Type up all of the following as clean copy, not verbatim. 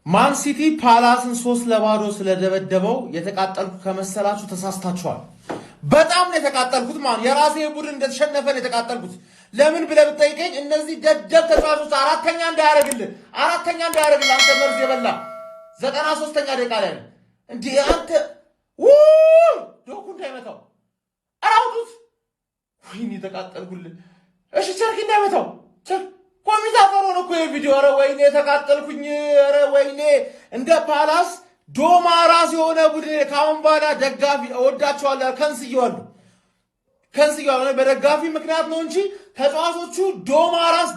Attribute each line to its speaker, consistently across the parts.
Speaker 1: ማን ሲቲ ፓላስን 3-0 ስለደበደበው የተቃጠልኩ ከመሰላችሁ ተሳስታችኋል። በጣም ነው የተቃጠልኩት። ማን የራሴ ቡድን እንደተሸነፈ ነው የተቃጠልኩት። ለምን ብለህ ብትጠይቀኝ እነዚህ ደደብ ተጫዋቾች አራተኛ እንዳያረግልህ አንተ መርዝ የበላ 93ኛ ደቂቃ ላይ እንዴ አንተ ዶኩ እንዳይመታው አራውዱት። ወይኔ ተቃጠልኩልህ። እሺ ቸርኪ እንዳይመታው ኮሚታፈሮ ነው እኮ የቪዲዮ። ኧረ ወይኔ ተቃጠልኩኝ። ኧረ ወይኔ እንደ ፓላስ ዶማ ራስ የሆነ ቡድን ካሁን በኋላ ደጋፊ እወዳቸዋለሁ ከንስያው በደጋፊ ምክንያት ነው እንጂ ተጫዋቾቹ ዶማ ራስ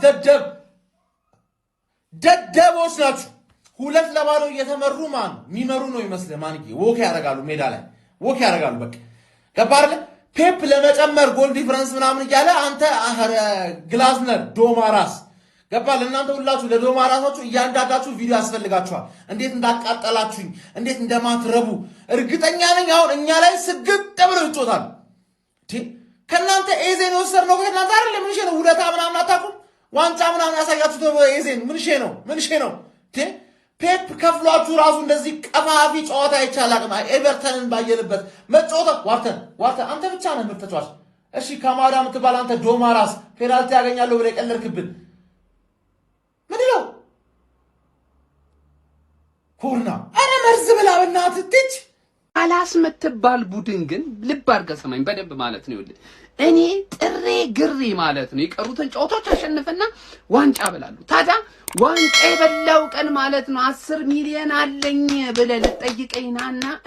Speaker 1: ደደቦች ናቸው። 2-0 እየተመሩ ማን የሚመሩ ነው ይመስል ማንቂ ወክ ያደርጋሉ፣ ሜዳ ላይ ወክ ያደርጋሉ። በቃ ገባር ፔፕ ለመጨመር ጎል ዲፈረንስ ምናምን እያለ አንተ ግላዝነር ዶማ ራስ ገባል። እናንተ ሁላችሁ ለዶማ ራሳችሁ እያንዳንዳችሁ ቪዲዮ ያስፈልጋችኋል። እንዴት እንዳቃጠላችሁኝ እንዴት እንደማትረቡ እርግጠኛ ነኝ። አሁን እኛ ላይ ስግጥ ብለው ይጮታል። ከናንተ ኤዜን ወሰድነው ከናንተ አይደል? ምን ነው ውለታ ምናምን አታውቁም። ዋንጫ ምናምን ያሳያችሁት ኤዜን ምን ነው ፔፕ ከፍሏችሁ ራሱ እንደዚህ ቀፋፊ ጨዋታ አይቻላቅም። ኤቨርተንን ባየንበት መጫወታ ዋርተን አንተ ብቻ ነህ ምርጥ ተጫዋች። እሺ ከማዳ የምትባል አንተ ዶማ ራስ ፔናልቲ ያገኛለሁ ብለህ የቀለድክብን ምንድነው? ኮርና አረ መርዝ ብላ በእናትህ ትች
Speaker 2: ፓላስ የምትባል ቡድን ግን ልብ አድርገህ ሰማኝ በደንብ ማለት ነው። ይኸውልህ እኔ ጥሬ ግሬ ማለት ነው የቀሩትን ጨዋታዎች አሸንፈና ዋንጫ በላሉ። ታዲያ ዋንጫ የበላው ቀን ማለት ነው 10 ሚሊዮን አለኝ ብለህ ልጠይቀኝና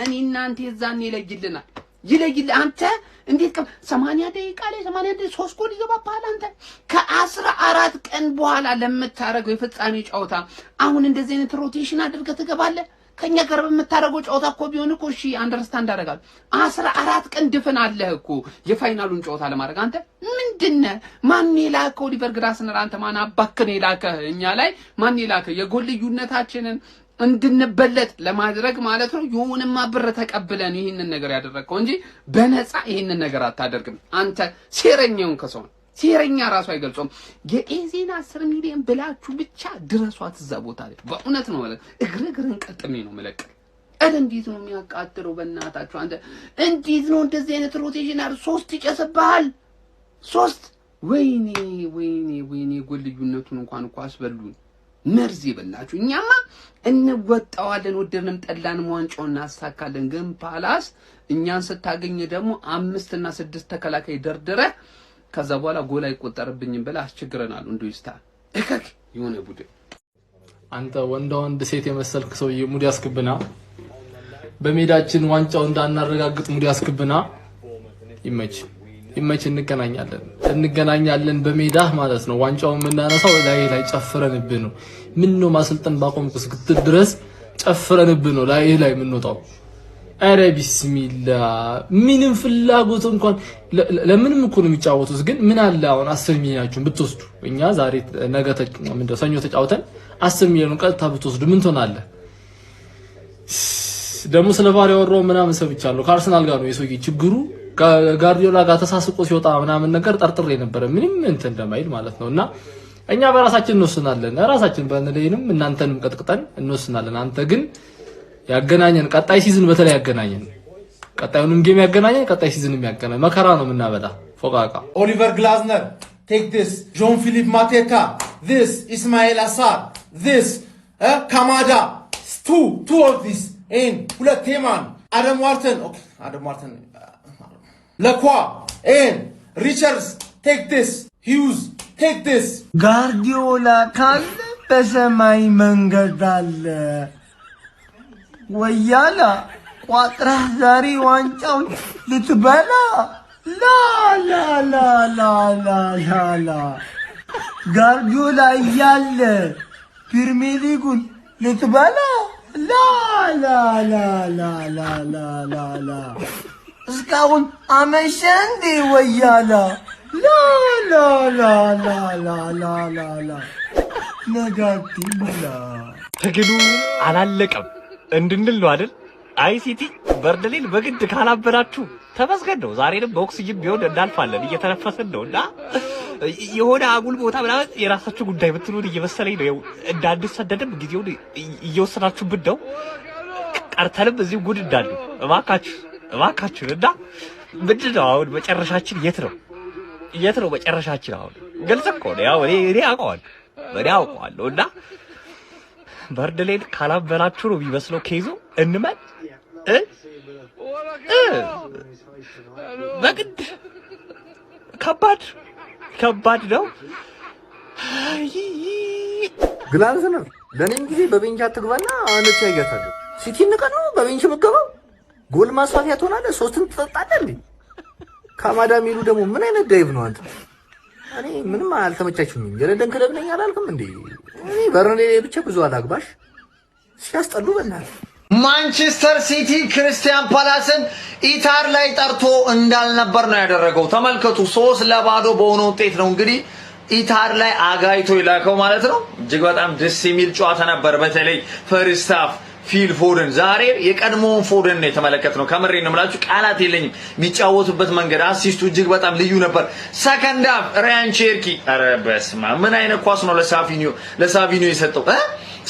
Speaker 2: እኔ እናንተ የዛን ይለይልናል። አንተ እንዴት 80 ደቂቃ ላይ 3 ጎል ይገባባል። አንተ ከ14 ቀን በኋላ ለምታረገው የፍጻሜ ጨዋታ አሁን እንደዚህ አይነት ሮቴሽን አድርገህ ትገባለህ? ከኛ ጋር በምታረገው ጨዋታ እኮ ቢሆን እኮ እሺ አንደርስታንድ አደርጋለሁ። 14 ቀን ድፍን አለህ እኮ የፋይናሉን ጨዋታ ለማድረግ። አንተ ምንድነው? ማን የላከው? ኦሊቨር ግላስነር አንተ ማን አባክህ ነው የላከህ? እኛ ላይ ማን የላከህ? የጎል ልዩነታችንን እንድንበለጥ ለማድረግ ማለት ነው። የሆነማ ብር ተቀብለን ይሄንን ነገር ያደረግከው እንጂ በነፃ ይሄንን ነገር አታደርግም። አንተ ሴረኛውን ከሰው ሴረኛ ራሱ አይገልጾም። የኤዜና 10 ሚሊዮን ብላችሁ ብቻ ድረሷት እዛ ቦታ ላይ በእውነት ነው ማለት እግርግርን ቀጥሜ ነው መለቅ። እንዴት ነው የሚያቃጥለው? በእናታችሁ አንተ እንዴት ነው እንደዚህ አይነት ሮቴሽን አር 3 ይጨስብሃል 3 ወይኔ ጎል ልዩነቱን እንኳን እኮ አስበሉን። መርዝ ይበላችሁ። እኛማ እንወጣዋለን ወደንም ጠላንም ዋንጫውን እናሳካለን። ግን ፓላስ እኛን ስታገኝ ደግሞ 5 እና 6 ተከላካይ ደርደረ ከዛ በኋላ ጎል አይቆጠርብኝም ብለ አስቸግረናል። እንዱይስታን እከክ የሆነ ቡድን
Speaker 3: አንተ ወንድ ሴት የመሰልክ ሰውዬ ሙድ ያስክብና በሜዳችን ዋንጫው እንዳናረጋግጥ ሙድ ያስክብና። ይመች እንገናኛለን በሜዳህ ማለት ነው። ዋንጫውን የምናነሳው ላይ ጨፍረንብህ ነው። ምን ነው ማሰልጠን ባቆምኩ እስክትል ድረስ ጨፍረንብህ ነው ላይ የምንወጣው። አረ ቢስሚላ ምንም ፍላጎት እንኳን ለምንም እኮ ነው የሚጫወቱት። ግን ምን አለ አሁን 10 ሚሊዮናችሁን ብትወስዱ፣ እኛ ዛሬ ነገ ሰኞ ተጫውተን 10 ሚሊዮን ቀጥታ ብትወስዱ ምን ትሆናለህ? ደግሞ ስለ ቫር ያወራው ምናምን ሰብቻለሁ። ከአርሰናል ጋር ነው የሰውዬ ችግሩ። ጋርዲዮላ ጋር ተሳስቆ ሲወጣ ምናምን ነገር ጠርጥሬ ነበር ምንም እንትን እንደማይል ማለት ነውና እኛ በራሳችን እንወስናለን። ራሳችን በእንለይንም እናንተንም ቀጥቅጠን እንወስናለን። አንተ ግን ያገናኘን ቀጣይ ሲዝን በተለይ ያገናኘን ቀጣዩንም ጌም ያገናኘን ቀጣይ ሲዝንም ያገናኘን መከራ ነው የምናበላ ፎቃቃ።
Speaker 1: ኦሊቨር ግላዝነር take this, ጆን ፊሊፕ ማቴታ this, ኢስማኤል አሳር this, ካማዳ two of this in ሁለት ቴማን አደም ዋርተን ለኳ and ሪቻርድስ take this, ሂውዝ take this።
Speaker 4: ጋርዲዮላ ካለ በሰማይ መንገድ አለ። ወያላ ቋጥራህ ዛሬ ዋንጫው ልትበላ ላ ጋርዲዮላ እያለ ፕሪሚየር ሊጉን ልትበላ ላ እስካሁን አመሸ እንዴ ወያላ ላ ነጋቲላ
Speaker 5: ትግሉ አላለቀም እንድንል ነው አይደል? አይ ሲቲ በርደሌን በግድ ካላበላችሁ ተመስገን ነው። ዛሬንም በኦክሲጅን ቢሆን እናልፋለን እየተነፈስን ነውና የሆነ አጉል ቦታ ምናምን የራሳችሁ ጉዳይ ብትሉን እየመሰለኝ ነው። እንዳንሰደድም ጊዜውን እየወሰናችሁብን ነው። ቀርተንም እዚሁ ጉድ እንዳሉ እባካችሁ እና ምንድን ነው አሁን መጨረሻችን የት ነው? የት ነው መጨረሻችን? አሁን ግልጽ እኮ ነው። ያው እኔ አውቀዋለሁ እና በርደሌን ካላበላችሁ ነው የሚመስለው ኬዙ እንመን በግድ ከባድ ነው።
Speaker 6: ግላንስ ነው ለኔም ጊዜ በቤንቻ ትግባና አንተ ያያታለህ ሲቲ ንቀነው በቤንች ምገባው ጎል ማስፋፊያ ትሆናለህ። ሶስትን ትጠጣለህ እንዴ? ካማዳ ሚሉ ደግሞ ምን አይነት ዳይቭ ነው አንተ? እኔ ምንም አልተመቻችሁኝም። የለንደን ክለብ ነኝ አላልኩም እንዴ? እኔ በርንሌ ብቻ ብዙ አላግባሽ ሲያስጠሉ በእናትህ።
Speaker 7: ማንቸስተር ሲቲ ክርስቲያን ፓላስን ኢታር ላይ ጠርቶ እንዳልነበር ነው ያደረገው። ተመልከቱ፣ 3-0 በሆነ ውጤት ነው እንግዲህ ኢታር ላይ አጋይቶ ይላከው ማለት ነው። እጅግ በጣም ደስ የሚል ጨዋታ ነበር። በተለይ ፈርስት ሃፍ ፊል ፎደን ዛሬ የቀድሞውን ፎደን ነው የተመለከትነው። ከምሬ ነው የምላችሁ፣ ቃላት የለኝም። የሚጫወቱበት መንገድ አሲስቱ እጅግ በጣም ልዩ ነበር። ሰከንድ ሃፍ ራያን ቼርኪ፣ ኧረ በስመ አብ ምን አይነት ኳስ ነው ለሳቪኒዮ የሰጠው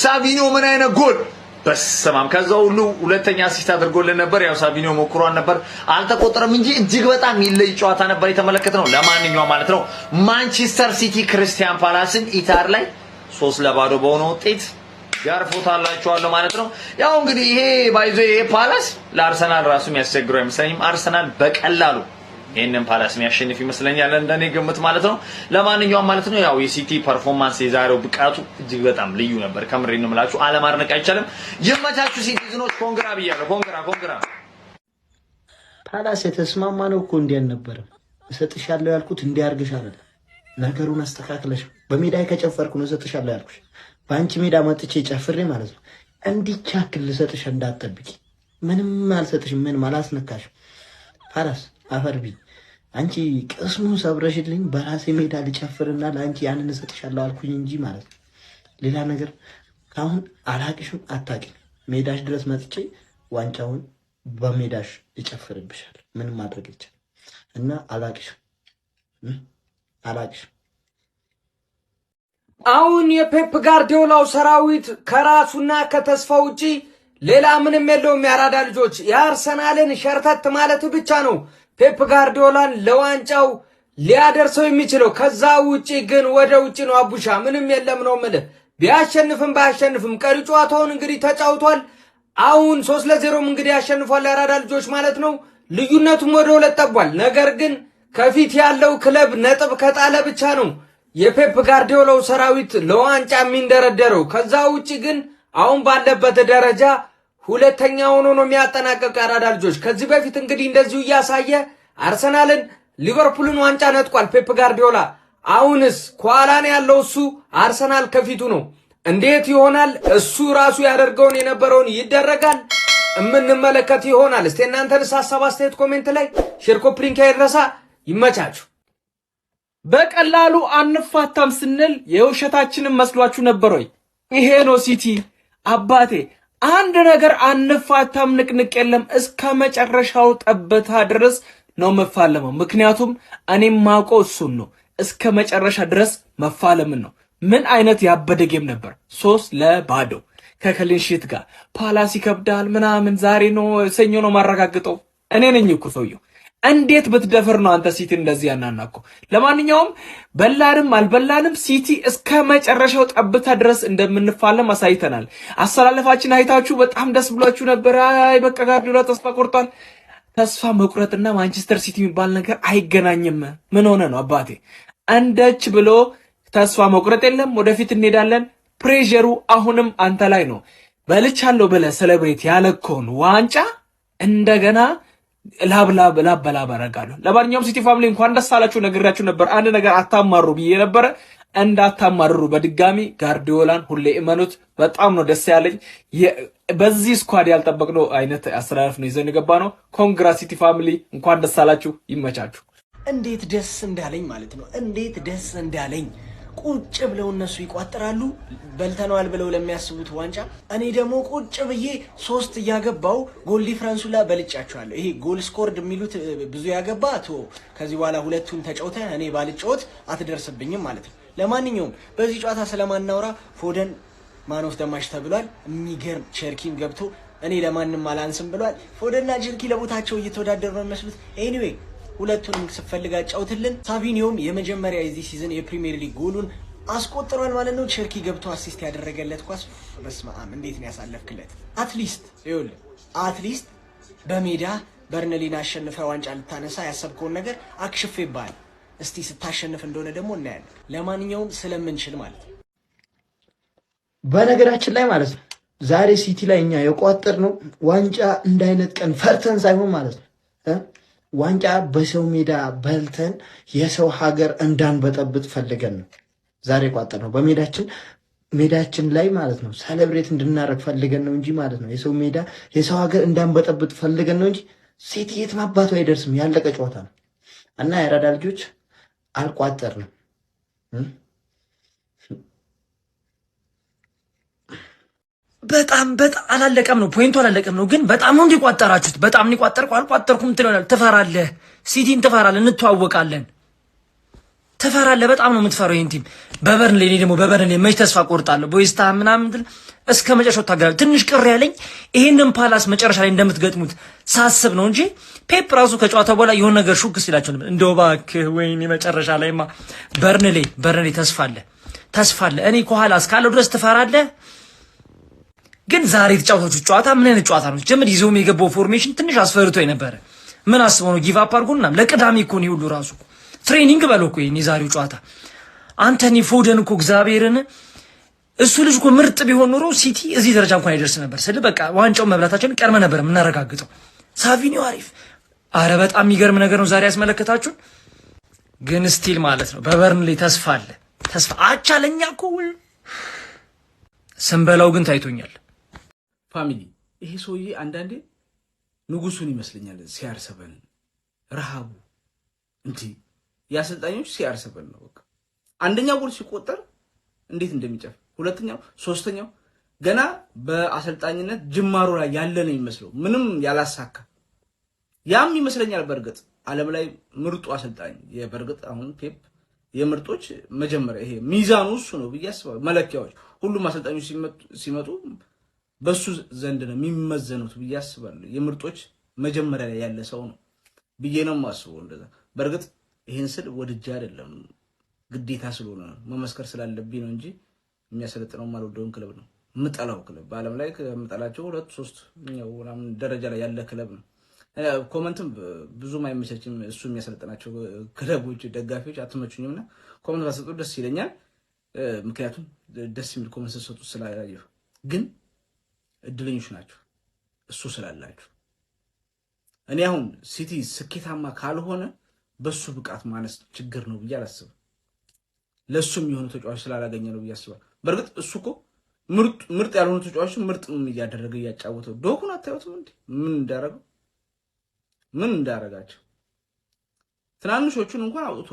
Speaker 7: ሳቪኒዮ ምን አይነት ጎል በስመ አብ። ከዛ ሁሉ ሁለተኛ አሲስት አድርጎልን ነበር። ያው ሳቪኒዮ ሞክሯን ነበር አልተቆጠረም እንጂ እጅግ በጣም ይለይ ጨዋታ ነበር የተመለከትነው። ለማንኛውም ማለት ነው ማንቸስተር ሲቲ ክርስቲያን ፓላስን ኢታር ላይ 3-0 በሆነ ውጤት ያርፎታላችኋለሁ ማለት ነው። ያው እንግዲህ ይሄ ባይዞ ይሄ ፓላስ ለአርሰናል ራሱ የሚያስቸግረው አይመስለኝም። አርሰናል በቀላሉ ይሄንን ፓላስ የሚያሸንፍ ይመስለኛል እንደኔ ግምት ማለት ነው። ለማንኛውም ማለት ነው ያው የሲቲ ፐርፎርማንስ የዛሬው ብቃቱ እጅግ በጣም ልዩ ነበር። ከምሬ ነው የምላችሁ፣ አለማድነቅ አይቻልም። ይመቻችሁ ሲቲዝኖች፣ ኮንግራ ብያለሁ። ኮንግራ
Speaker 4: ፓላስ የተስማማ ነው እኮ እንዲያን ነበር እሰጥሻለሁ ያልኩት እንዲያርግሽ አይደል? ነገሩን አስተካክለሽ በሜዳ ከጨፈርኩ ነው እሰጥሻለሁ ያልኩሽ። በአንቺ ሜዳ መጥቼ ጨፍሬ ማለት ነው እንዲቻክል ልሰጥሽ እንዳትጠብቂ። ምንም አልሰጥሽም፣ ምንም አላስነካሽም። ፓላስ አፈርቢ አንቺ ቅስሙን ሰብረሽልኝ በራሴ ሜዳ ልጨፍርና ለአንቺ ያንን እሰጥሻለሁ አልኩኝ እንጂ ማለት ነው ሌላ ነገር ካሁን አላቅሽም፣ አታቂም። ሜዳሽ ድረስ መጥቼ ዋንጫውን በሜዳሽ ይጨፍርብሻል። ምንም ማድረግ ይቻላል እና አላቅሽም።
Speaker 8: አሁን የፔፕ ጋርዲዮላው ሰራዊት ከራሱና ከተስፋ ውጪ ሌላ ምንም የለውም። ያራዳ ልጆች የአርሰናልን ሸርተት ማለት ብቻ ነው ፔፕ ጋርዲዮላን ለዋንጫው ሊያደርሰው የሚችለው። ከዛ ውጪ ግን ወደ ውጪ ነው አቡሻ፣ ምንም የለም ነው የምልህ። ቢያሸንፍም ባያሸንፍም ቀሪ ጨዋታውን እንግዲህ ተጫውቷል። አሁን 3-0 እንግዲህ ያሸንፏል ያራዳ ልጆች ማለት ነው። ልዩነቱም ወደ 2 ጠቧል። ነገር ግን ከፊት ያለው ክለብ ነጥብ ከጣለ ብቻ ነው የፔፕ ጋርዲዮላው ሰራዊት ለዋንጫ የሚንደረደረው። ከዛ ውጪ ግን አሁን ባለበት ደረጃ ሁለተኛ ሆኖ ነው የሚያጠናቀቀው ያራዳ ልጆች። ከዚህ በፊት እንግዲህ እንደዚሁ እያሳየ አርሰናልን፣ ሊቨርፑልን ዋንጫ ነጥቋል ፔፕ ጋርዲዮላ። አሁንስ ከኋላ ነው ያለው እሱ፣ አርሰናል ከፊቱ ነው። እንዴት ይሆናል? እሱ ራሱ ያደርገውን የነበረውን ይደረጋል የምንመለከት ይሆናል። እስቲ እናንተንስ ሀሳብ አስተያየት ኮሜንት ላይ ሼር፣ ኮፒ ሊንክ አይረሳ። ይመቻችሁ።
Speaker 3: በቀላሉ አንፋታም ስንል የውሸታችንን መስሏችሁ ነበር ወይ? ይሄ ነው ሲቲ አባቴ። አንድ ነገር አንፋታም ንቅንቅ የለም፣ እስከ መጨረሻው ጠብታ ድረስ ነው መፋለመው። ምክንያቱም እኔም ማውቀው እሱን ነው፣ እስከ መጨረሻ ድረስ መፋለምን ነው። ምን አይነት ያበደ ጌም ነበር! 3-0 ከክሊንሺት ጋር ፓላስ ይከብዳል ምናምን። ዛሬ ነው ሰኞ ነው ማረጋግጠው እኔ ነኝ እኮ ሰውየው። እንዴት ብትደፍር ነው አንተ ሲቲ እንደዚህ ያናናኮ? ለማንኛውም በላንም አልበላንም ሲቲ እስከ መጨረሻው ጠብታ ድረስ እንደምንፋለም አሳይተናል። አሰላለፋችን አይታችሁ በጣም ደስ ብሏችሁ ነበር። አይ በቃ ጋርዲዮላ ተስፋ ቆርጧል። ተስፋ መቁረጥና ማንቸስተር ሲቲ የሚባል ነገር አይገናኝም። ምን ሆነ ነው አባቴ? እንደች ብሎ ተስፋ መቁረጥ የለም። ወደፊት እንሄዳለን። ፕሬሸሩ አሁንም አንተ ላይ ነው። በልቻለሁ ብለህ ሴሌብሬት ያለኮን ዋንጫ እንደገና ላብ አደርጋለሁ። ለማንኛውም ሲቲ ፋሚሊ እንኳን ደስ አላችሁ። ነግራችሁ ነበር አንድ ነገር አታማሩ ብዬ ነበረ። እንዳታማርሩ በድጋሚ ጋርዲዮላን ሁሌ እመኑት። በጣም ነው ደስ ያለኝ። በዚህ ስኳድ ያልጠበቅነው አይነት አሰላለፍ ነው ይዘን የገባ ነው። ኮንግራ ሲቲ ፋሚሊ እንኳን ደስ አላችሁ። ይመቻችሁ።
Speaker 4: እንዴት ደስ እንዳለኝ ማለት ነው። እንዴት ደስ እንዳለኝ ቁጭ ብለው እነሱ ይቋጥራሉ በልተናል ብለው ለሚያስቡት ዋንጫ። እኔ ደግሞ ቁጭ ብዬ 3 እያገባው ጎል ዲፍረንሱ ላይ በልጫቸዋለሁ። ይሄ ጎል ስኮርድ የሚሉት ብዙ ያገባ ቶ ከዚህ በኋላ ሁለቱን ተጫውተ እኔ ባልጫወት አትደርስብኝም ማለት ነው። ለማንኛውም በዚህ ጨዋታ ስለማናወራ ፎደን ማን ኦፍ ዘ ማች ተብሏል። የሚገርም ቸርኪም ገብቶ እኔ ለማንም አላንስም ብሏል። ፎደንና ቸርኪ ለቦታቸው እየተወዳደሩ ነው የሚመስሉት። ኤኒዌይ ሁለቱንም ስፈልጋ ጫውትልን። ሳቪኒዮም የመጀመሪያ የዚህ ሲዝን የፕሪሚየር ሊግ ጎሉን አስቆጥሯል ማለት ነው። ቸርኪ ገብቶ አሲስት ያደረገለት ኳስ በስመ አብ እንዴት ነው ያሳለፍክለት? አትሊስት በሜዳ በርንሊን አሸንፈ ዋንጫ ልታነሳ ያሰብከውን ነገር አክሽፌብሃል። እስቲ ስታሸንፍ እንደሆነ ደግሞ እናያለን። ለማንኛውም ስለምንችል ማለት ነው።
Speaker 9: በነገራችን ላይ ማለት ነው ዛሬ ሲቲ ላይ እኛ የቋጠር ነው ዋንጫ እንዳይነት ቀን ፈርተን ሳይሆን ማለት ነው ዋንጫ በሰው ሜዳ በልተን የሰው ሀገር እንዳንበጠብጥ ፈልገን ነው ዛሬ ቋጠር ነው። ሜዳችን ላይ ማለት ነው ሴሌብሬት እንድናረግ ፈልገን ነው እንጂ ማለት ነው የሰው ሜዳ የሰው ሀገር እንዳንበጠብጥ ፈልገን ነው እንጂ ሲቲ የት ማባቱ አይደርስም። ያለቀ ጨዋታ ነው እና የአራዳ ልጆች አልቋጠርንም።
Speaker 8: በጣም አላለቀም ነው ፖይንቱ አላለቀም ነው። ግን በጣም ነው እንዲቋጠራችሁት። በጣም እንዲቋጠርኩ አልቋጠርኩም ትለናል። ትፈራለህ፣ ሲቲን ትፈራለህ። እንተዋወቃለን። ትፈራለህ፣ በጣም ነው የምትፈራው ይሄን ቲም። በበርንሌ እኔ ደግሞ በበርንሌ መች ተስፋ ቆርጣለሁ። ቦይስታ ምናምን እስከ መጨረሻው ታገላል። ትንሽ ቅር ያለኝ ይሄንን ፓላስ መጨረሻ ላይ እንደምትገጥሙት ሳስብ ነው እንጂ ፔፕ ራሱ ከጨዋታ በኋላ የሆነ ነገር ሹክ ሲላቸው እንደው እባክህ ወይኔ መጨረሻ ላይማ በርንሌ ተስፋ አለ። እኔ ከኋላ እስካለው ድረስ ትፈራለህ። ግን ዛሬ የተጫወታችሁ ጨዋታ ምን አይነት ጨዋታ ነው? ጀምር ይዞም የገባው ፎርሜሽን ትንሽ አስፈርቶ የነበረ ምን አስበው ነው ጊቭ አፕ አድርጎና ለቅዳሜ እኮ ነው ሁሉ ራሱ ትሬኒንግ በለው እኮ ይሄን የዛሬው ጨዋታ አንቶኒ ፎደን እኮ እግዚአብሔርን እሱ ልጅ እኮ ምርጥ ቢሆን ኖሮ ሲቲ እዚህ ደረጃ እንኳን አይደርስ ነበር። ስለ በቃ ዋንጫው መብላታችንን ቀርመ ነበር የምናረጋግጠው። ሳቪኒዮ አሪፍ። አረ በጣም የሚገርም ነገር ነው ዛሬ ያስመለከታችሁን። ግን ስቲል ማለት ነው በበርንሌ ተስፋ አለ። አቻለኛ እኮ ስንበላው ግን ታይቶኛል።
Speaker 2: ፋሚሊ ይሄ ሰውዬ አንዳንዴ ንጉሱን ይመስለኛል። ሲያርሰበን ረሃቡ እንዴ የአሰልጣኞች ሲያርሰበን ነው። በቃ አንደኛው ጎል ሲቆጠር እንዴት እንደሚጨፍ፣ ሁለተኛው፣ ሶስተኛው ገና በአሰልጣኝነት ጅማሮ ላይ ያለ ነው የሚመስለው ምንም ያላሳካ። ያም ይመስለኛል በእርግጥ ዓለም ላይ ምርጡ አሰልጣኝ በእርግጥ አሁን ፔፕ የምርጦች መጀመሪያ ይሄ ሚዛኑ እሱ ነው ብዬ አስባለሁ። መለኪያዎች ሁሉም አሰልጣኞች ሲመጡ በሱ ዘንድ ነው የሚመዘኑት ብዬ አስባለሁ። የምርጦች መጀመሪያ ላይ ያለ ሰው ነው ብዬ ነው የማስበው። እንደዛ በእርግጥ ይሄን ስል ወድጄ አይደለም ግዴታ ስለሆነ ነው መመስከር ስላለብኝ ነው እንጂ የሚያሰለጥነው ማልወደውን ክለብ ነው የምጠላው ክለብ በዓለም ላይ ከምጠላቸው 2-3 ምናምን ደረጃ ላይ ያለ ክለብ ነው። ኮመንትም ብዙም አይመቸኝም እሱ የሚያሰለጥናቸው ክለቦች ደጋፊዎች አትመቹኝምና ኮመንት ባሰጡ ደስ ይለኛል። ምክንያቱም ደስ የሚል ኮመንት ሰጡ ስላላየሁ። ግን እድለኞች ናቸው እሱ ስላላችሁ። እኔ አሁን ሲቲ ስኬታማ ካልሆነ በሱ ብቃት ማነስ ችግር ነው ብዬ አላስብም። ለሱም የሆነ ተጫዋች ስላላገኘ ነው ብዬ አስባለሁ። በእርግጥ እሱ እኮ ምርጥ ያልሆኑ ተጫዋቾች ምርጥ እያደረገ እያጫወተው ዶኩን አታዩትም እንዴ? ምን እንዳረጋቸው ትናንሾቹን እንኳን አውጥቶ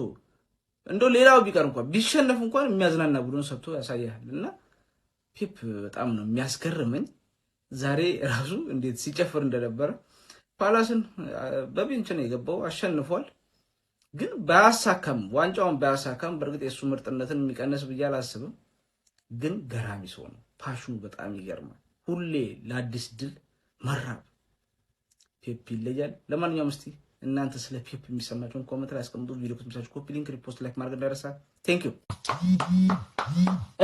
Speaker 2: እንደው ሌላው ቢቀር እንኳን ቢሸነፍ እንኳን የሚያዝናና ቡድን ሰጥቶ ያሳያል። እና ፔፕ በጣም ነው የሚያስገርመኝ። ዛሬ ራሱ እንዴት ሲጨፍር እንደነበረ ፓላስን በቤንች ነው የገባው፣ አሸንፏል። ግን ዋንጫውን ባያሳካም በእርግጥ የሱ ምርጥነትን የሚቀንስ ብዬ አላስብም። ግን ገራሚ ሰው ነው። ፓሽኑ በጣም ይገርማል። ሁሌ ለአዲስ ድል መራብ። ፔፕ ይለያል። ለማንኛውም እስቲ እናንተ ስለ ፔፕ የሚሰማችሁን ኮሜንት ላይ አስቀምጡ። ቪዲዮ ከተመቻችሁ ኮፒ ሊንክ፣ ሪፖስት፣ ላይክ ማድረግ እንዳይረሳ። ቴንክ ዩ።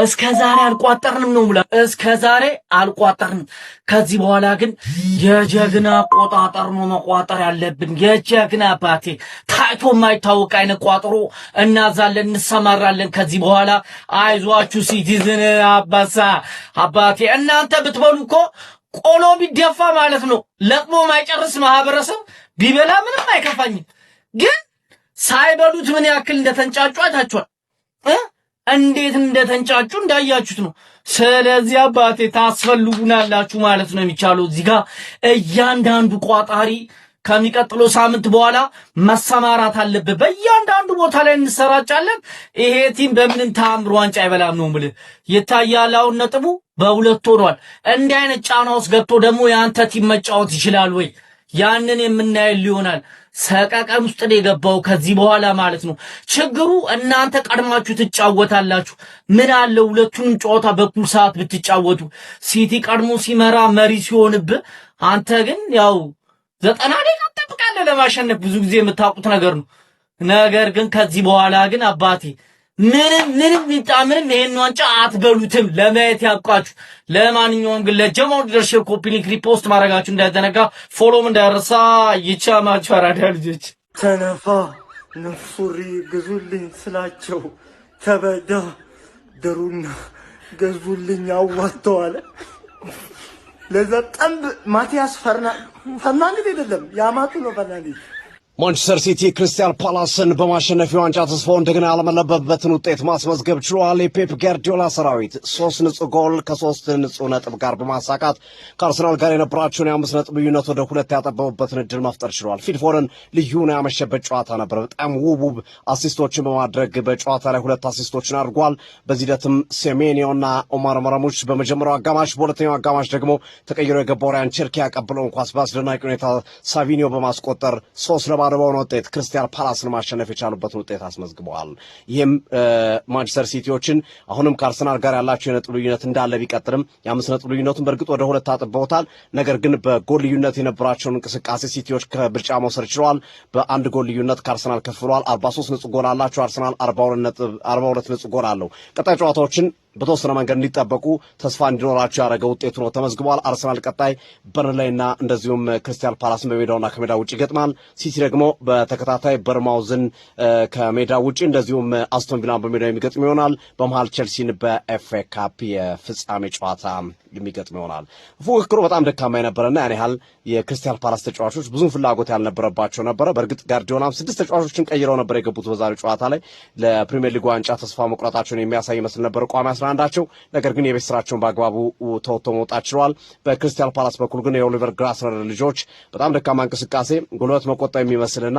Speaker 8: እስከዛሬ አልቋጠርንም ነው ብላ እስከዛሬ አልቋጠርንም። ከዚህ በኋላ ግን የጀግና አቆጣጠር ነው መቋጠር ያለብን። የጀግና አባቴ ታይቶ የማይታወቅ አይነት ቋጥሮ እናዛለን፣ እንሰማራለን። ከዚህ በኋላ አይዟችሁ ሲቲዝን አባቴ እናንተ ብትበሉ እኮ ቆሎ ቢደፋ ማለት ነው ለቅሞ ማይጨርስ ማህበረሰብ ቢበላ ምንም አይከፋኝም። ግን ሳይበሉት ምን ያክል እንደተንጫጩ አይታችኋል። እንዴት እንደተንጫጩ እንዳያችሁት ነው። ስለዚህ አባቴ ታስፈልጉናላችሁ ማለት ነው የሚቻለው። እዚህ ጋር እያንዳንዱ ቋጣሪ
Speaker 10: ከሚቀጥለው ሳምንት በኋላ መሰማራት አለበት። በእያንዳንዱ ቦታ ላይ እንሰራጫለን። ይሄ ቲም በምንም ተአምር ዋንጫ አይበላም ነው የምልህ። ይታያል አሁን ነጥቡ በሁለት ሆኗል። እንዲህ አይነት ጫና ውስጥ ገብቶ ደግሞ የአንተ ቲም መጫወት ይችላል ወይ? ያንን የምናየው ይሆናል። ሰቀቀን ውስጥ ነው የገባው ከዚህ በኋላ ማለት ነው። ችግሩ እናንተ ቀድማችሁ ትጫወታላችሁ። ምን አለ ሁለቱንም ጨዋታ በኩል ሰዓት ብትጫወቱ። ሲቲ ቀድሞ ሲመራ መሪ ሲሆንብህ፣ አንተ ግን ያው 90 ደቂቃ ትጠብቃለህ ለማሸነፍ። ብዙ ጊዜ የምታውቁት ነገር ነው። ነገር ግን ከዚህ በኋላ ግን አባቴ ምንም ይሄን ዋንጫ አትበሉትም። ለማየት ያብቃችሁ። ለማንኛውም ግን ለጀማው ሊደርሺፕ ኮፒ ሊንክ ሪፖስት ማድረጋችሁ እንዳይዘነጋ፣ ፎሎም እንዳይረሳ። ይቻማችሁ አራዳ ልጆች።
Speaker 11: ተነፋ ነፉሪ ገዙልኝ ስላቸው ተበዳደሩና ገዙልኝ አዋጥተዋል። ለዛ ጠንብ ማቲያስ ፈርናንዴዝ አይደለም ያማቱ ነው ፈርናንዴዝ።
Speaker 12: ማንቸስተር ሲቲ ክሪስታል ፓላስን በማሸነፍ የዋንጫ ተስፋው እንደገና ያለመለበበትን ውጤት ማስመዝገብ ችሏል። የፔፕ ጋርዲዮላ ሰራዊት 3 ንጹህ ጎል ከ3 ንጹህ ነጥብ ጋር በማሳካት ከአርሰናል ጋር የነበራቸውን የ5 ነጥብ ልዩነት ወደ 2 ያጠበቡበትን እድል መፍጠር ችሏል። ፊል ፎደን ልዩ ነው ያመሸበት ጨዋታ ነበር። በጣም ውብ አሲስቶችን በማድረግ በጨዋታ ላይ 2 አሲስቶችን አድርጓል። በዚህ ሂደትም ሴሜኒዮና ኦማር መረሙች በመጀመሪያው አጋማሽ፣ በሁለተኛው አጋማሽ ደግሞ ተቀይሮ የገባው ራያን ቸርኪ ያቀበለውን ኳስ በአስደናቂ ሁኔታ ሳቪኒዮ በማስቆጠር 3-4 በሆነ ውጤት ክሪስታል ፓላስን ማሸነፍ የቻሉበትን ውጤት አስመዝግበዋል። ይህም ማንቸስተር ሲቲዎችን አሁንም ከአርሰናል ጋር ያላቸው የነጥብ ልዩነት እንዳለ ቢቀጥልም የ5 ነጥብ ልዩነቱን በእርግጥ ወደ 2 አጥበውታል። ነገር ግን በጎል ልዩነት የነበራቸውን እንቅስቃሴ ሲቲዎች ከብልጫ መውሰድ ችለዋል። በአንድ ጎል ልዩነት ከአርሰናል ከፍ ብለዋል። 43 ንጹህ ጎል አላቸው። አርሰናል 42 ንጹህ ጎል አለው። ቀጣይ ጨዋታዎችን በተወሰነ መንገድ እንዲጠበቁ ተስፋ እንዲኖራቸው ያደረገ ውጤቱ ነው ተመዝግቧል። አርሰናል ቀጣይ በርንሌይና እንደዚሁም ክሪስታል ፓላስን በሜዳውና ከሜዳ ውጭ ይገጥማል። ሲቲ ደግሞ በተከታታይ በርማውዝን ከሜዳ ውጭ እንደዚሁም አስቶን ቪላን በሜዳው የሚገጥም ይሆናል። በመሃል ቼልሲን በኤፍኤ ካፕ የፍጻሜ ጨዋታ የሚገጥም ይሆናል። ፉክክሩ በጣም ደካማ የነበረና ያን ያህል የክሪስታል ፓላስ ተጫዋቾች ብዙም ፍላጎት ያልነበረባቸው ነበረ። በእርግጥ ጋርዲዮላም 6 ተጫዋቾችን ቀይረው ነበር የገቡት በዛሬው ጨዋታ ላይ ለፕሪሚየር ሊግ ዋንጫ ተስፋ መቁረጣቸውን የሚያሳይ ይመስል ነበር ቋሚ 11ቸው። ነገር ግን የቤት ስራቸውን በአግባቡ ተወጥተው መውጣት ችለዋል። በክሪስታል ፓላስ በኩል ግን የኦሊቨር ግላስነር ልጆች በጣም ደካማ እንቅስቃሴ፣ ጉልበት መቆጠብ የሚመስልና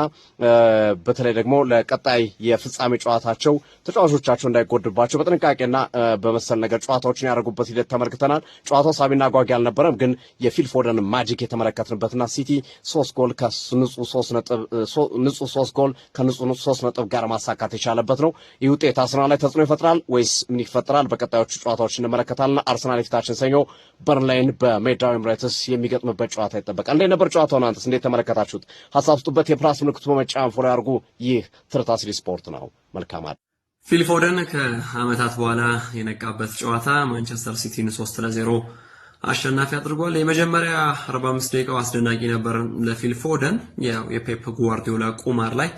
Speaker 12: በተለይ ደግሞ ለቀጣይ የፍጻሜ ጨዋታቸው ተጫዋቾቻቸው እንዳይጎድባቸው በጥንቃቄና በመሰል ነገር ጨዋታዎችን ያደረጉበት ሂደት ተመልክተናል። ጨዋታው ሳቢና ጓጊ አልነበረም፣ ግን የፊል ፎደን ማጂክ የተመለከትንበትና ሲቲ 3 ጎል ከንጹህ 3 ጎል ከንጹህ 3 ነጥብ ጋር ማሳካት የቻለበት ነው። ይህ ውጤት አርሰናል ላይ ተጽዕኖ ይፈጥራል ወይስ ምን ይፈጥራል? በቀጣዮቹ ጨዋታዎች እንመለከታለን። አርሰናል የፊታችን ሰኞ በርንሌይን በሜዳው ኤምሬትስ የሚገጥምበት ጨዋታ ይጠበቃል። እንዴት ነበር ጨዋታው? እናንተስ እንዴት ተመለከታችሁት? ሀሳብ ስጡበት። የፕላስ ምልክቱ በመጫን ፎሎ ያድርጉ። ይህ ትርታ ሲሪ ስፖርት ነው። መልካም
Speaker 13: ፊል ፎደን ከዓመታት በኋላ የነቃበት ጨዋታ ማንቸስተር ሲቲን 3-0 አሸናፊ አድርጓል። የመጀመሪያ 45 ደቂቃው አስደናቂ ነበር ለፊል ፎደን። ያው የፔፕ ጓርዲዮላ ቁማር ላይ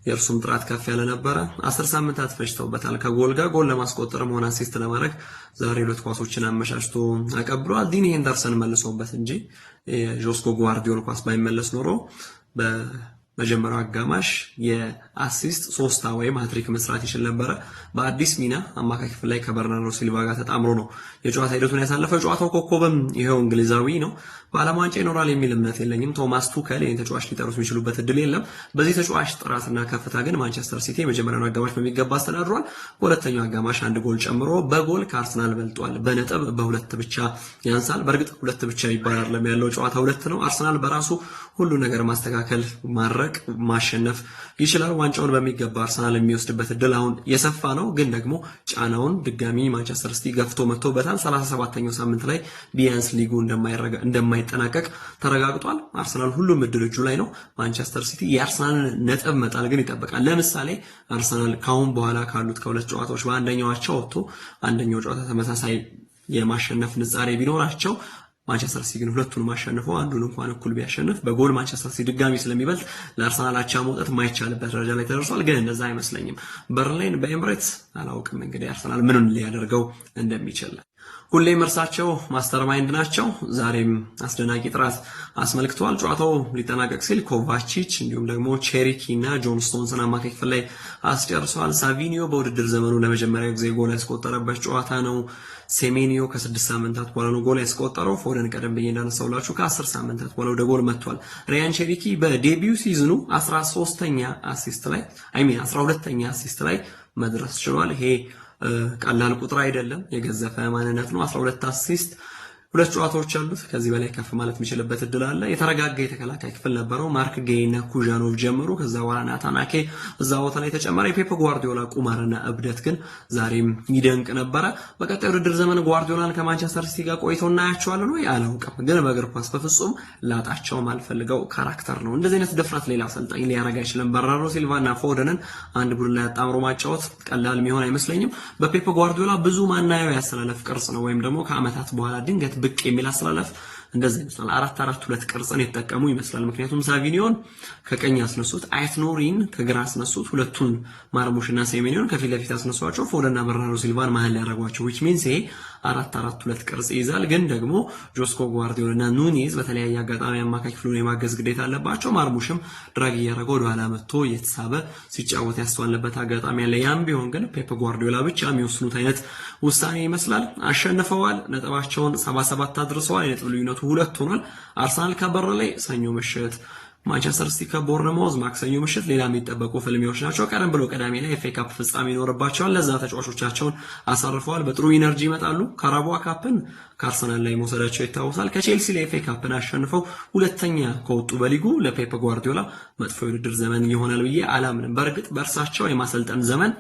Speaker 13: የእርሱም ጥራት ከፍ ያለ ነበረ። 10 ሳምንታት ፈጅተውበታል ከጎል ጋር ጎል ለማስቆጠርም ሆነ አሲስት ለማድረግ ዛሬ 2 ኳሶችን አመቻችቶ አቀብሏል። ዲኒ ሄንደርሰን መልሶበት እንጂ የጆስኮ ጓርዲዮላ ኳስ ባይመለስ ኖሮ በመጀመሪያው አጋማሽ የአሲስት 3 ወይም ሃትሪክ መስራት ይችል ነበረ። በአዲስ ሚና አማካይ ክፍል ላይ ከበርናርዶ ሲልቫ ጋር ተጣምሮ ነው የጨዋታ ሂደቱን ያሳለፈው። ጨዋታው ኮከብም ይሄው እንግሊዛዊ ነው። በዓለም ዋንጫ ይኖራል የሚል እምነት የለኝም። ቶማስ ቱከል ይህን ተጫዋች ሊጠሩት የሚችሉበት እድል የለም። በዚህ ተጫዋች ጥራትና ከፍታ ግን ማንቸስተር ሲቲ የመጀመሪያውን አጋማሽ በሚገባ አስተዳድሯል። በሁለተኛው አጋማሽ 1 ጎል ጨምሮ በጎል ከአርሰናል በልጧል። በነጥብ በ2 ብቻ ያንሳል። በእርግጥ 2 ብቻ ይባላል ያለው ጨዋታ 2 ነው። አርሰናል በራሱ ሁሉ ነገር ማስተካከል፣ ማድረቅ፣ ማሸነፍ ይችላል። ዋንጫውን በሚገባ አርሰናል የሚወስድበት እድል አሁን የሰፋ ነው። ግን ደግሞ ጫናውን ድጋሚ ማንቸስተር ሲቲ ገፍቶ መጥቶበታል። 37ኛው ሳምንት ላይ ቢያንስ ሊጉ እንደማይጠናቀቅ ተረጋግጧል። አርሰናል ሁሉም እድል እጁ ላይ ነው። ማንቸስተር ሲቲ የአርሰናልን ነጥብ መጣል ግን ይጠበቃል። ለምሳሌ አርሰናል ካሁን በኋላ ካሉት ከ2 ጨዋታዎች በአንደኛው አቻ ወጥቶ አንደኛው ጨዋታ ተመሳሳይ የማሸነፍ ንጻሬ ቢኖራቸው ማንቸስተር ሲቲ ግን ሁለቱንም አሸንፈው አንዱን እንኳን እኩል ቢያሸንፍ በጎል ማንቸስተር ሲቲ ድጋሚ ስለሚበልጥ ለአርሰናል አቻ መውጣት ማይቻልበት ደረጃ ላይ ተደርሷል። ግን እንደዛ አይመስለኝም። በርንሌይን በኤምሬትስ አላውቅም እንግዲህ አርሰናል ምንን ሊያደርገው እንደሚችል ሁሌም እርሳቸው ማስተርማይንድ ናቸው። ዛሬም አስደናቂ ጥራት አስመልክተዋል። ጨዋታው ሊጠናቀቅ ሲል ኮቫቺች እንዲሁም ደግሞ ቼሪኪ እና ጆን ስቶንስን አማካይ ክፍል ላይ አስጨርሰዋል። ሳቪኒዮ በውድድር ዘመኑ ለመጀመሪያ ጊዜ ጎል ያስቆጠረበት ጨዋታ ነው። ሴሜኒዮ ከ6 ሳምንታት በኋላ ነው ጎል ያስቆጠረው። ፎደን ቀደም ብዬ እንዳነሳውላችሁ ከ10 ሳምንታት በኋላ ወደ ጎል መጥቷል። ሪያን ቼሪኪ በዴቢዩ ሲዝኑ 12ኛ አሲስት ላይ መድረስ ችሏል። ይሄ ቀላል ቁጥር አይደለም፣ የገዘፈ ማንነት ነው። 12 አሲስት 2 ጨዋታዎች አሉት። ከዚህ በላይ ከፍ ማለት የሚችልበት እድል አለ። የተረጋጋ የተከላካይ ክፍል ነበረው። ማርክ ጌይ እና ኩዣኖቭ ጀመሩ። ከዛ በኋላ ናታናኬ እዛ ቦታ ላይ ተጨመረ። የፔፕ ጓርዲዮላ ቁማርና እብደት ግን ዛሬም ይደንቅ ነበረ። በቀጣዩ ውድድር ዘመን ጓርዲዮላን ከማንቸስተር ሲቲ ጋር ቆይተው እናያቸዋለን ወይ አላውቅም፣ ግን በእግር ኳስ በፍጹም ላጣቸው ማልፈልገው ካራክተር ነው። እንደዚህ አይነት ድፍረት ሌላ አሰልጣኝ ሊያረጋ አይችልም። በርናርዶ ሲልቫና ፎደንን አንድ ቡድን ላይ አጣምሮ ማጫወት ቀላል የሚሆን አይመስለኝም። በፔፕ ጓርዲዮላ ብዙ ማናየው ያሰላለፍ ቅርጽ ነው፣ ወይም ደግሞ ከአመታት በኋላ ድንገት ብቅ የሚል አሰላለፍ እንደዚህ ይመስላል። 4-4-2 ቅርጽን የተጠቀሙ ይመስላል። ምክንያቱም ሳቪኒዮን ከቀኝ አስነሱት፣ አይትኖሪን ከግራ አስነሱት፣ ሁለቱን ማርሙሽና ሴሜኒዮን ከፊት ለፊት አስነሷቸው፣ ፎደንና በርናርዶ ሲልቫን መሀል ያደረጓቸው which means 4-4-2 ቅርጽ ይዛል። ግን ደግሞ ጆስኮ ጓርዲዮላና ኑኔዝ በተለያየ አጋጣሚ አማካይ ክፍሉን የማገዝ ግዴታ አለባቸው። ማርሙሽም ድራግ እያደረገ ወደ ኋላ መጥቶ እየተሳበ ሲጫወት ያስተዋልበት አጋጣሚ አለ። ያም ቢሆን ግን ፔፕ ጓርዲዮላ ብቻ የሚወስኑት አይነት ውሳኔ ይመስላል። አሸንፈዋል። ነጥባቸውን 77 አድርሰዋል። የነጥብ ልዩነቱ 2 ሆኗል። አርሰናል ከበርንሌይ ሰኞ ምሽት፣ ማንቸስተር ሲቲ ከቦርንማውዝ ማክሰኞ ምሽት ሌላ የሚጠበቁ ፍልሚያዎች ናቸው። ቀደም ብሎ ቅዳሜ ላይ ኤፍኤ ካፕ ፍጻሜ ይኖርባቸዋል። ለዛ ተጫዋቾቻቸውን አሳርፈዋል። በጥሩ ኢነርጂ ይመጣሉ። ካራባኦ ካፕን ከአርሰናል ላይ መውሰዳቸው ይታወሳል። ከቼልሲ ላይ ኤፍኤ ካፕን አሸንፈው ሁለተኛ ከወጡ በሊጉ ለፔፕ ጓርዲዮላ መጥፎ የውድድር ዘመን ይሆናል ብዬ አላምንም። በእርግጥ በእርሳቸው የማሰልጠን ዘመን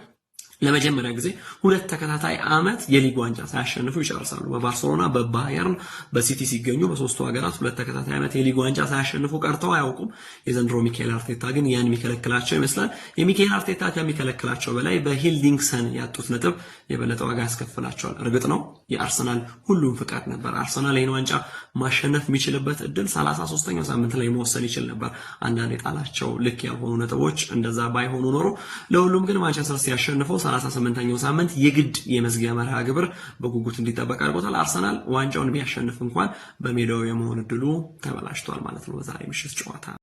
Speaker 13: ለመጀመሪያ ጊዜ 2 ተከታታይ አመት የሊግ ዋንጫ ሳያሸንፉ ይጨርሳሉ። በባርሴሎና፣ በባየርን፣ በሲቲ ሲገኙ በሶስቱ ሀገራት 2 ተከታታይ አመት የሊግ ዋንጫ ሳያሸንፉ ቀርተው አያውቁም። የዘንድሮ ሚካኤል አርቴታ ግን ያን የሚከለክላቸው ይመስላል። የሚካኤል አርቴታ ከሚከለክላቸው በላይ በሂልዲንግሰን ያጡት ነጥብ የበለጠ ዋጋ ያስከፍላቸዋል። እርግጥ ነው የአርሰናል ሁሉም ፍቃድ ነበር። አርሰናል ይህን ዋንጫ ማሸነፍ የሚችልበት እድል 33ኛው ሳምንት ላይ መወሰን ይችል ነበር። አንዳንድ የጣላቸው ልክ ያልሆኑ ነጥቦች እንደዛ ባይሆኑ ኖሮ ለሁሉም ግን ማንቸስተር ሲያሸንፈው 38ኛው ሳምንት የግድ የመዝጊያ መርሃ ግብር በጉጉት እንዲጠበቅ አድርጎታል። አርሰናል ዋንጫውን ቢያሸንፍ እንኳን በሜዳው የመሆን እድሉ ተበላሽቷል ማለት ነው በዛሬ ምሽት ጨዋታ።